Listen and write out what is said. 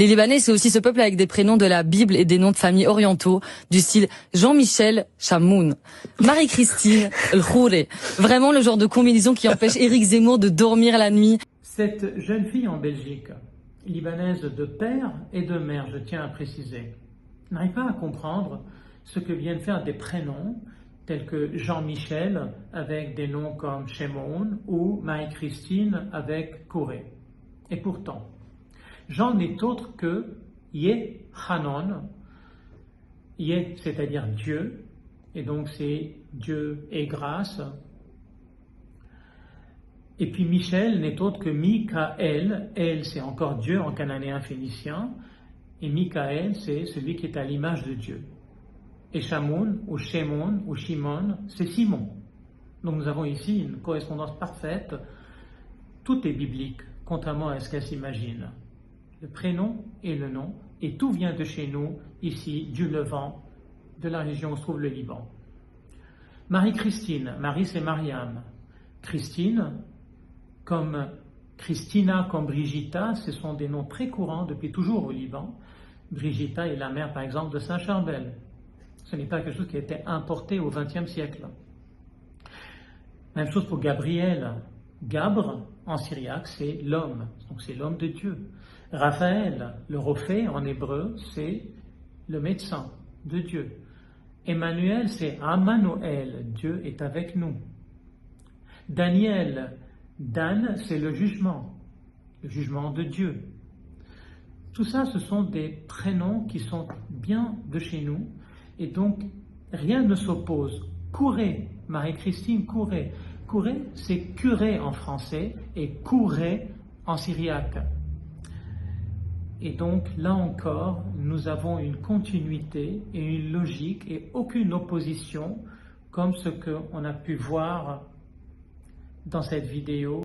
Les Libanais, c'est aussi ce peuple avec des prénoms de la Bible et des noms de famille orientaux, du style Jean-Michel Chamoun, Marie-Christine El Khouré. Vraiment le genre de combinaison qui empêche Éric Zemmour de dormir la nuit. Cette jeune fille en Belgique, libanaise de père et de mère, je tiens à préciser, n'arrive pas à comprendre ce que viennent faire des prénoms tels que Jean-Michel avec des noms comme Shemoun ou Marie-Christine avec Kouré. Et pourtant, Jean n'est autre que Yeh Hanon, Yeh c'est-à-dire Dieu, et donc c'est Dieu et grâce. Et puis Michel n'est autre que Mikaël, El c'est encore Dieu en cananéen phénicien, et Mikaël c'est celui qui est à l'image de Dieu. Et Shamoun, ou Shemon, ou Shimon, c'est Simon. Donc nous avons ici une correspondance parfaite, tout est biblique, contrairement à ce qu'elle s'imagine. Le prénom et le nom, et tout vient de chez nous, ici, du Levant, de la région où se trouve le Liban. Marie-Christine, Marie c'est Mariam. Christine, comme Christina, comme Brigitta, ce sont des noms très courants depuis toujours au Liban. Brigitta est la mère, par exemple, de Saint-Charbel. Ce n'est pas quelque chose qui a été importé au XXe siècle. Même chose pour Gabriel. Gabre, en syriaque, c'est l'homme, donc c'est l'homme de Dieu. Raphaël, le rophée en hébreu, c'est le médecin de Dieu. Emmanuel, c'est Ammanuel, Dieu est avec nous. Daniel, Dan, c'est le jugement de Dieu. Tout ça, ce sont des prénoms qui sont bien de chez nous, et donc rien ne s'oppose. Kouré, Marie-Christine Kouré. Kouré, c'est curé en français, et Kouré en syriaque. Et donc, là encore, nous avons une continuité et une logique et aucune opposition comme ce qu'on a pu voir dans cette vidéo.